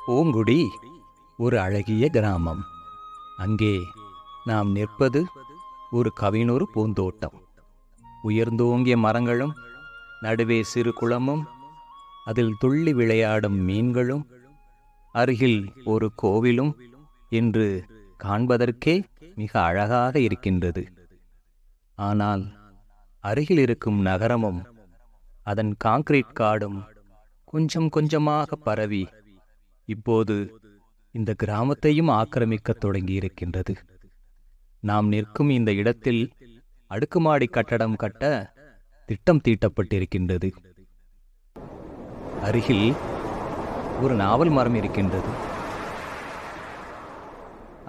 பூங்குடி ஒரு அழகிய கிராமம். அங்கே நாம் நிற்பது ஒரு கவினொரு பூந்தோட்டம். உயர்ந்தோங்கிய மரங்களும் நடுவே சிறு குளமும் அதில் துள்ளி விளையாடும் மீன்களும் அருகில் ஒரு கோவிலும் என்று காண்பதற்கே மிக அழகாக இருக்கின்றது. ஆனால் அருகில் இருக்கும் நகரமும் அதன் கான்கிரீட் காடும் கொஞ்சம் கொஞ்சமாக பரவி இப்போது இந்த கிராமத்தையும் ஆக்கிரமிக்கத் தொடங்கியிருக்கின்றது. நாம் நிற்கும் இந்த இடத்தில் அடுக்குமாடி கட்டடம் கட்ட திட்டம் தீட்டப்பட்டிருக்கின்றது. அருகில் ஒரு நாவல் மரம் இருக்கின்றது.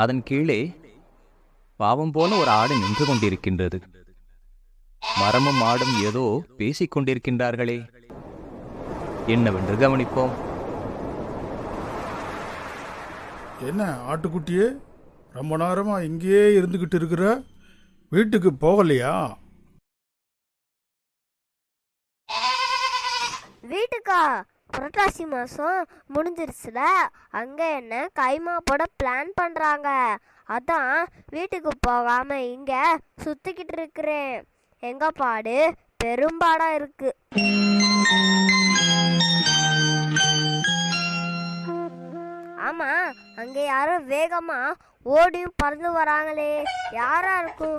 அதன் கீழே பாவம் போல ஒரு ஆடு நின்று கொண்டிருக்கின்றது. மரமும் ஆடும் ஏதோ பேசிக் கொண்டிருக்கின்றார்களே, என்னவென்று கவனிப்போம். என்ன ஆட்டுக்குட்டியே, ரொம்ப நேரமா இங்கேயே இருந்துகிட்டு இருக்கிற, வீட்டுக்கு போகலையா? வீட்டுக்கா? புரட்டாசி மாதம் முடிஞ்சிருச்சுல, அங்கே என்ன கைமா போட பிளான் பண்ணுறாங்க. அதான் வீட்டுக்கு போகாமல் இங்கே சுற்றிக்கிட்டு இருக்கிறேன். எங்கள் பாடு பெரும்பாடாக இருக்கு. ஆமாம், அங்கே யாரும் வேகமாக ஓடியும் பறந்து வராங்களே, யாரா இருக்கும்?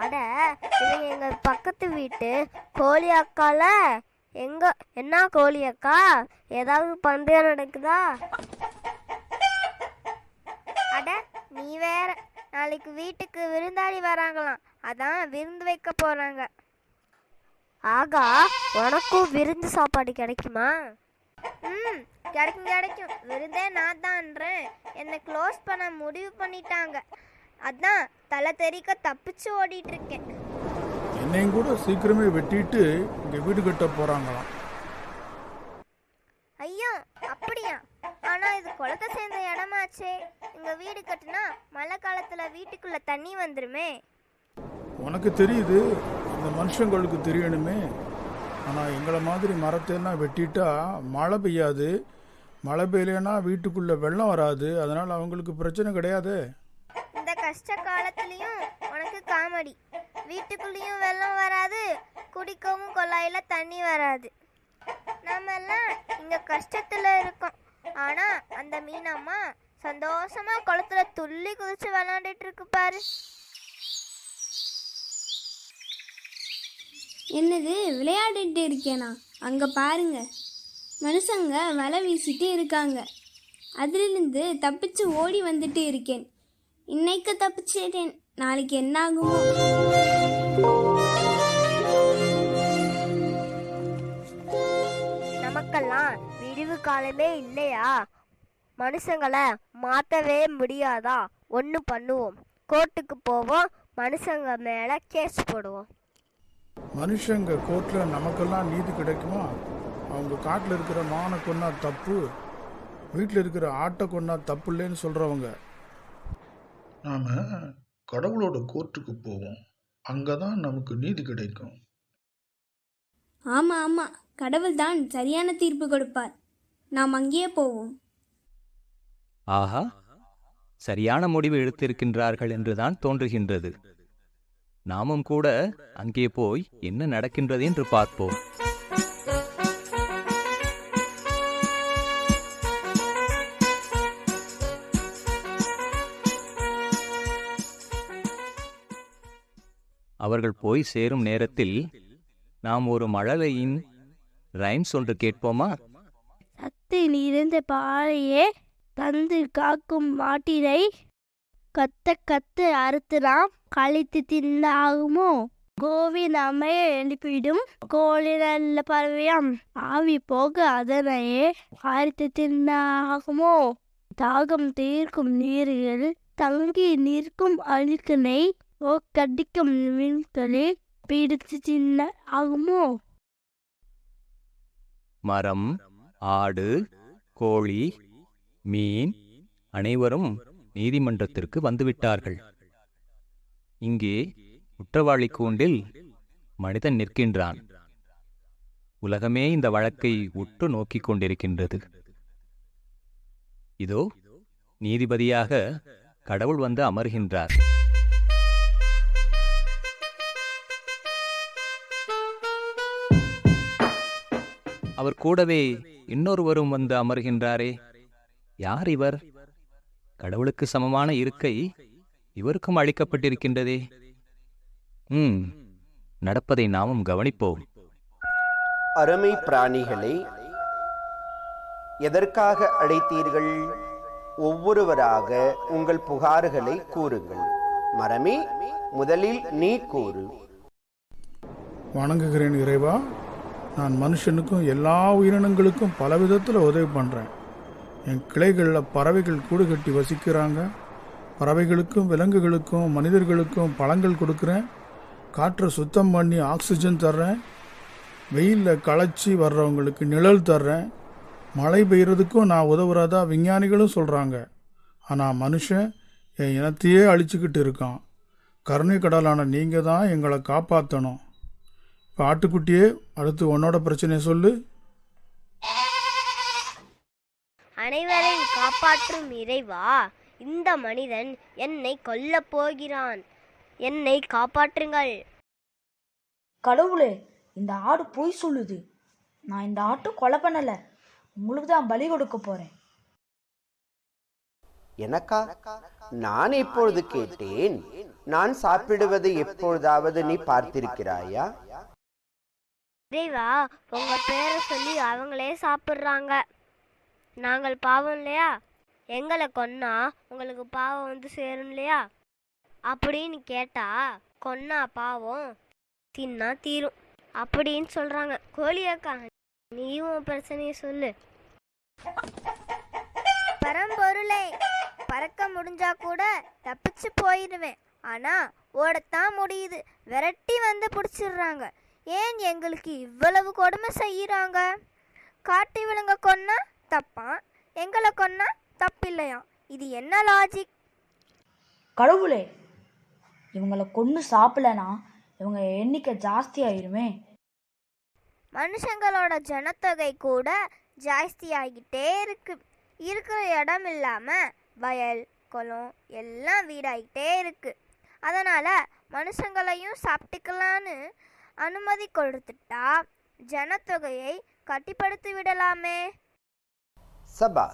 அட, இவங்க எங்கள் பக்கத்து வீட்டு கோழி அக்கால. என்ன கோழி அக்கா, ஏதாவது பந்தயம் நடக்குதா? அட, நீ வேற. நாளைக்கு வீட்டுக்கு விருந்தாளி வராங்களாம், அதான் விருந்து வைக்க போறாங்க. ஆகா, உனக்கும் விருந்து சாப்பாடு கிடைக்குமா? கிடைக்கும். விருந்தே நான் தான்றேன். என்னை க்ளோஸ் பண்ண முடிவு பண்ணிட்டாங்க. அதான் தலை தெறிக்க தப்பிச்சு ஓடிட்டு இருக்கேன். என்னையும் கூட சீக்கிரமே வெட்டிட்டு இங்க வீடு கட்ட போறாங்களாம். ஐயோ, அப்படியா? ஆனா இது குளத்தை சேர்ந்த இடமாச்சே. இங்க வீடு கட்டினா மழை காலத்துல வீட்டுக்குள்ள தண்ணி வந்துருமே. உனக்கு தெரியுது, இந்த மனுஷங்களுக்கு தெரியணுமே. ஆனா எங்களை மாதிரி மரத்தையெல்லாம் வெட்டிட்டா மழை பெய்யாது. மழை பெய்யலைன்னா வீட்டுக்குள்ள வெள்ளம் வராது. அதனால அவங்களுக்கு பிரச்சனை கிடையாது. இந்த கஷ்ட காலத்துலயும் உனக்கு காமெடி. வீட்டுக்குள்ளேயும் வெள்ளம் வராது, குடிக்கவும் கொள்ளாயில தண்ணி வராது. நம்ம எல்லாம் இங்க கஷ்டத்துல இருக்கோம். ஆனா அந்த மீனம்மா சந்தோஷமா குளத்துல துள்ளி குதிச்சு விளையாண்டுட்டு இருக்கு பாரு. என்னது விளையாடிட்டு இருக்கேனா? அங்க பாருங்க, மனுஷங்க வலை வீசிட்டு இருக்காங்க. அதிலிருந்து தப்பிச்சு ஓடி வந்துட்டு இருக்கேன். இன்னைக்கு தப்பிச்சிட்டேன், நாளைக்கு என்ன ஆகுமோ? நமக்கெல்லாம் விடிவு காலமே இல்லையா? மனுஷங்களை மாற்றவே முடியாதா? ஒன்று பண்ணுவோம், கோர்ட்டுக்கு போவோம், மனுஷங்க மேலே கேஸ் போடுவோம். மனுஷங்க கோர்ட்ல நமக்கெல்லாம் நீதி கிடைக்குமா? அவங்க காட்டில் இருக்கிற மானை கொன்னா தப்பு, வீட்டில் இருக்கிற ஆட்டை கொன்னா தப்பு இல்லைன்னு சொல்றவங்க. நாம கடவுளோட கோர்ட்டுக்கு போவோம், அங்கதான் நமக்கு நீதி கிடைக்கும். ஆமா, கடவுள் தான் சரியான தீர்ப்பு கொடுப்பார். நாம் அங்கேயே போவோம். ஆஹா, சரியான முடிவு எடுத்திருக்கின்றார்கள் என்றுதான் தோன்றுகின்றது. நாமும் கூட அங்கே போய் என்ன நடக்கின்றது என்று பார்ப்போம். அவர்கள் போய் சேரும் நேரத்தில் நாம் ஒரு மழலையின் ரைம்ஸ் ஒன்று கேட்போமா? சத்தில் இருந்த பாறையே தந்து காக்கும் மாட்டினை கத்த கத்து அறுத்து நாம் கழித்து தின்ன ஆகுமோ? கோவி நம்மை எழுப்பிடும் கோழி நல்ல பறவையாம் ஆவி போக அதனையே அரித்து தின்ன ஆகுமோ? தாகம் தீர்க்கும் நீர்கள் தங்கி நிற்கும் அழுக்கினை கடிக்கும் மீன்களை பிடித்து தின்ன ஆகுமோ? மரம், ஆடு, கோழி, மீன் அனைவரும் நீதிமன்றத்திற்கு வந்துவிட்டார்கள். இங்கே குற்றவாளி கூண்டில் மனிதன் நிற்கின்றான். உலகமே இந்த வழக்கை உற்று நோக்கிக் கொண்டிருக்கின்றது. இதோ நீதிபதியாக கடவுள் வந்து அமர்கின்றார். அவர் கூடவே இன்னொருவரும் வந்து அமர்கின்றாரே, யார் இவர்? கடவுளுக்கு சமமான இருக்கை இவருக்கும் அளிக்கப்பட்டிருக்கின்றதே. நடப்பதை நாமும் கவனிப்போம். அருமை பிராணிகளை, எதற்காக அழைத்தீர்கள்? ஒவ்வொருவராக உங்கள் புகார்களை கூறுங்கள். மரமே, முதலில் நீ கூறு. வணங்குகிறேன் இறைவா. நான் மனுஷனுக்கும் எல்லா உயிரினங்களுக்கும் பல விதத்தில் உதவி பண்ணுறேன். என் கிளைகளில் பறவைகள் கூடு கட்டி வசிக்கிறாங்க. பறவைகளுக்கும் விலங்குகளுக்கும் மனிதர்களுக்கும் பழங்கள் கொடுக்குறேன். காற்றை சுத்தம் பண்ணி ஆக்சிஜன் தர்றேன். வெயிலில் களைச்சி வர்றவங்களுக்கு நிழல் தர்றேன். மழை பெய்யறதுக்கும் நான் உதவுறதா விஞ்ஞானிகளும் சொல்கிறாங்க. ஆனால் மனுஷன் என் இனத்தையே அழிச்சுக்கிட்டு இருக்கான். கருணை கடலான நீங்கள் தான் எங்களை காப்பாற்றணும். இப்போ ஆட்டுக்குட்டியே, அடுத்து உன்னோட பிரச்சனையை சொல்லு. அனைவரையும் காப்பாற்றும் இறைவா, இந்த மனிதன் என்னை கொல்லப் போகிறான். என்னை காப்பாற்றுங்கள். கடவுளே, இந்த ஆடு பொய் சொல்லுது. நான் இந்த ஆட்டை கொலை பண்ணல, உங்களுக்கு தான் பலி கொடுக்க போறேன். எனக்கா? நான் எப்பொழுது கேட்டேன்? நான் சாப்பிடுவதை எப்பொழுதாவது நீ பார்த்திருக்கிறாயா? இறைவா, உங்க பேரை சொல்லி அவங்களே சாப்பிட்றாங்க. நாங்கள் பாவம் இல்லையா? எங்களை கொன்னா உங்களுக்கு பாவம் வந்து சேரும் இல்லையா? அப்படின்னு கேட்டா, கொன்னா பாவம், தின்னா தீரும் அப்படின்னு சொல்றாங்க. கோழியக்கா, நீயும் பிரச்சனையை சொல்லு. பரம்பொருளே, பறக்க முடிஞ்சா கூட தப்பிச்சு போயிடுவேன். ஆனா ஓடத்தான் முடியுது. விரட்டி வந்து பிடிச்சிடுறாங்க. ஏன் எங்களுக்கு இவ்வளவு கொடுமை செய்யறாங்க? காட்டு விலங்க கொன்னா தப்பான், எங்களை கொன்னா தப்பில்லையாம். இது என்ன லாஜிக்? கடவுளே, இவங்களை கொன்று சாப்பிடலனா இவங்க எண்ணிக்கை ஜாஸ்தி ஆயிருமே. மனுஷங்களோட ஜனத்தொகை கூட ஜாஸ்தி ஆகிட்டே இருக்கு. இருக்கிற இடம் இல்லாம வயல் குளம் எல்லாம் வீடாகிட்டே இருக்கு. அதனால மனுஷங்களையும் சாப்பிட்டுக்கலான்னு அனுமதி கொடுத்துட்டா ஜனத்தொகையை கட்டிப்படுத்தி விடலாமே. சபா,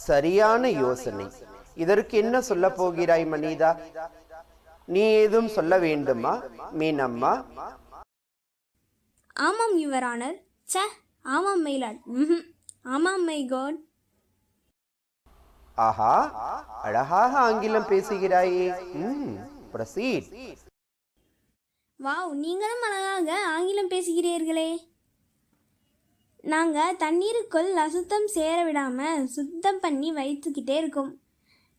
சரியான யோசனை. இதற்கு என்ன சொல்ல போகிறாய் மனிதா? நீ ஏதும் சொல்ல வேண்டுமா மீனம்மா? ஆமாம் யுவர் ஆனர். ஆமாம் மைலாட். ஆமாம் மை காட். ஆஹா, அழகாக ஆங்கிலம் பேசுகிறாயே. ப்ரொசீட். வாவ், நீங்களும் அழகாக ஆங்கிலம் பேசுகிறீர்களே. நாங்கள் தண்ணீருக்குள் அசுத்தம் சேர விடாமல் சுத்தம் பண்ணி வைத்துக்கிட்டே இருக்கோம்.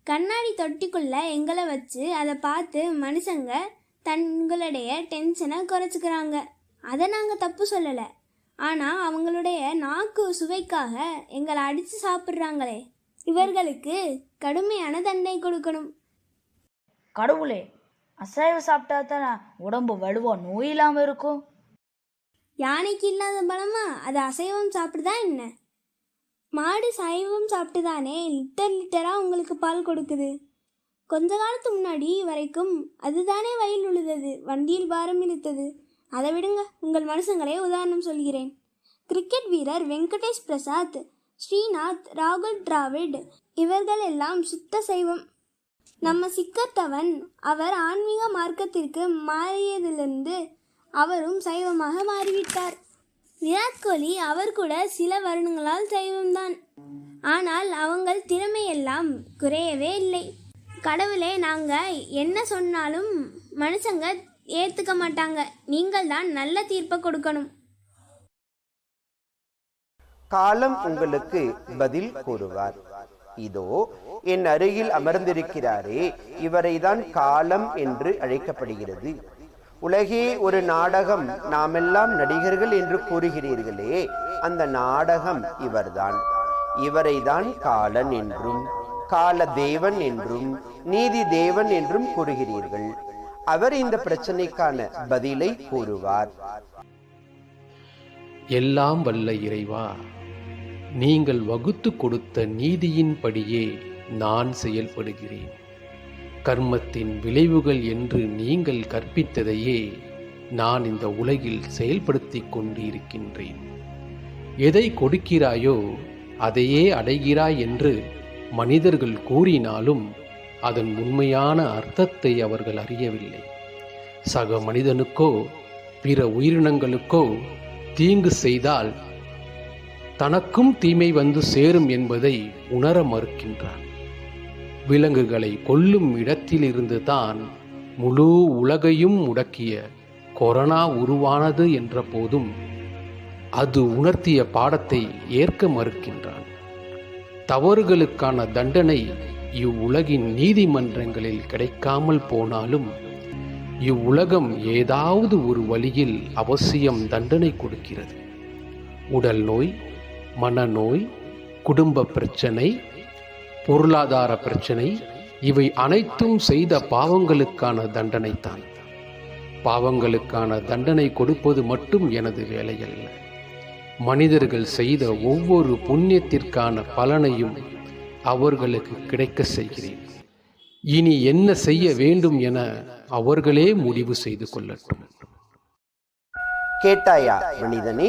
கண்ணாடி தொட்டிக்குள்ளே எங்களை வச்சு அதை பார்த்து மனுஷங்க தங்களுடைய டென்ஷனை குறைச்சிக்கிறாங்க. அதை நாங்கள் தப்பு சொல்லலை. ஆனால் அவங்களுடைய நாக்கு சுவைக்காக எங்களை அடித்து சாப்பிட்றாங்களே, இவர்களுக்கு கடுமையான தண்டனை கொடுக்கணும். கடவுளே, அசைவம் சாப்பிட்டா தானே உடம்பு வலுவா நோய் இல்லாமல் இருக்கும். யானைக்கு இல்லாத பலமா அது அசைவம் சாப்பிட்டுதா என்ன? மாடு சைவம் சாப்பிட்டுதானே லிட்டராக உங்களுக்கு பால் கொடுக்குது. கொஞ்ச காலத்து முன்னாடி வரைக்கும் அதுதானே வயல் உழுதது, வண்டியில் பாரம் இழுத்தது. அதை விடுங்க, உங்கள் மனுஷங்களே உதாரணம் சொல்கிறேன். கிரிக்கெட் வீரர் வெங்கடேஷ் பிரசாத், ஸ்ரீநாத், ராகுல் டிராவிட் இவர்கள் எல்லாம் சுத்த சைவம். நம்ம சிக்கத்தவன், அவர் ஆன்மீக மார்க்கத்திற்கு மாறியதிலிருந்து அவரும் சைவமாக மாறிவிட்டார். விராட் கோலி, அவர் கூட சில வருடங்களால் சைவம்தான். ஆனால் அவங்கள் திறமையெல்லாம் குறையவே இல்லை. கடவுளே, நாங்கள் என்ன சொன்னாலும் மனுஷங்க ஏற்றுக்க மாட்டாங்க. நீங்கள் தான் நல்ல தீர்ப்பை கொடுக்கணும். காலம் உங்களுக்கு பதில் கூறுவார். இதோ என் அருகில் அமர்ந்திருக்கிறாரே, இவரைதான் காலம் என்று அழைக்கப்படுகிறது. உலகே ஒரு நாடகம், நாமெல்லாம் நடிகர்கள் என்று கூறுகிறீர்களே, அந்த நாடகம் இவர்தான். இவரைதான் காலன் என்றும் கால தேவன் என்றும் நீதி தேவன் என்றும் கூறுகிறீர்கள். அவர் இந்த பிரச்சனைக்கான பதிலை கூறுவார். எல்லாம் வல்ல இறைவா, நீங்கள் வகுத்து கொடுத்த நீதியின்படியே நான் செயல்படுகிறேன். கர்மத்தின் விளைவுகள் என்று நீங்கள் கற்பித்ததையே நான் இந்த உலகில் செயல்படுத்தி கொண்டு இருக்கின்றேன். எதை கொடுக்கிறாயோ அதையே அடைகிறாய் என்று மனிதர்கள் கூறினாலும் அதன் உண்மையான அர்த்தத்தை அவர்கள் அறியவில்லை. சக மனிதனுக்கோ பிற உயிரினங்களுக்கோ தீங்கு செய்தால் தனக்கும் தீமை வந்து சேரும் என்பதை உணர மறுக்கின்றான். விலங்குகளை கொல்லும் இடத்திலிருந்து தான் முழு உலகையும் முடக்கிய கொரோனா உருவானது என்ற போதும் அது உணர்த்திய பாடத்தை ஏற்க மறுக்கின்றான். தவறுகளுக்கான தண்டனை இவ்வுலகின் நீதிமன்றங்களில் கிடைக்காமல் போனாலும் இவ்வுலகம் ஏதாவது ஒரு வழியில் அவசியம் தண்டனை கொடுக்கிறது. உடல் நோய், மனநோய், குடும்ப பிரச்சனை, பொருளாதார பிரச்சனை, இவை அனைத்தும் செய்த பாவங்களுக்கான தண்டனைத்தான். பாவங்களுக்கான தண்டனை கொடுப்பது மட்டும் எனது வேலையல்ல. மனிதர்கள் செய்த ஒவ்வொரு புண்ணியத்திற்கான பலனையும் அவர்களுக்கு கிடைக்க செய்கிறேன். இனி என்ன செய்ய வேண்டும் என அவர்களே முடிவு செய்து கொள்ளட்டும். கேட்டாயா மனிதனே?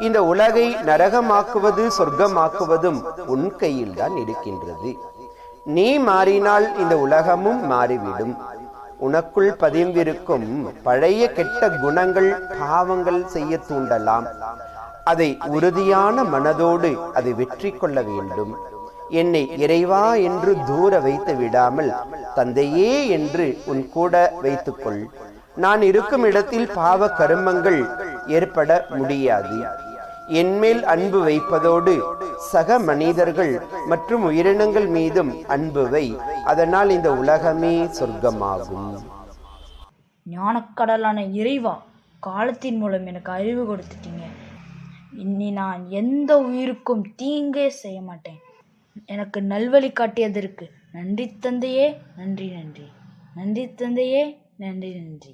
இந்த உலகை நரகமாக்குவது சொர்க்கமாக்குவதும் உன் கையில் தான் இருக்கின்றது. நீ மாறினால் இந்த உலகமும் மாறிவிடும். உனக்குள் பதிந்திருக்கும் பழைய கெட்ட குணங்கள் பாவங்கள் செய்ய தூண்டலாம். அதை உறுதியான மனதோடு அதை வெற்றி கொள்ள வேண்டும். என்னை இறைவா என்று தூர வைத்து விடாமல் தந்தையே என்று உன் கூட வைத்துக்கொள். நான் இருக்கும் இடத்தில் பாவ கருமங்கள் ஏற்பட முடியாது. என்மேல் அன்பு வைப்பதோடு சக மனிதர்கள் மற்றும் உயிரினங்கள் மீதும் அன்பு வை. அதனால் இந்த உலகமே சொர்க்கமாகும். ஞானக்கடலான இறைவா, காலத்தின் மூலம் எனக்கு அறிவு கொடுத்துட்டீங்க. இனி நான் எந்த உயிருக்கும் தீங்கே செய்ய மாட்டேன். எனக்கு நல்வழி காட்டியதற்கு நன்றி தந்தையே, நன்றி நன்றி. நன்றி தந்தையே, நன்றி நன்றி.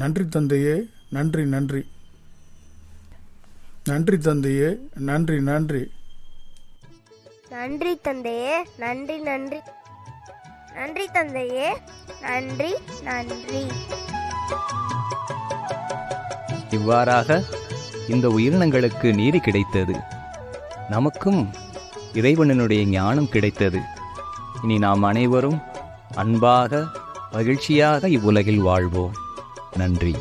நன்றி தந்தையே, நன்றி நன்றி. நன்றி தந்தையே, நன்றி நன்றி. நன்றி தந்தையே, நன்றி நன்றி. நன்றி தந்தையே, நன்றி நன்றி. இவ்வாறாக இந்த உயிரினங்களுக்கு நீதி கிடைத்தது. நமக்கும் இறைவனுடைய ஞானம் கிடைத்தது. இனி நாம் அனைவரும் அன்பாக மகிழ்ச்சியாக இவ்வுலகில் வாழ்வோம். நன்றி.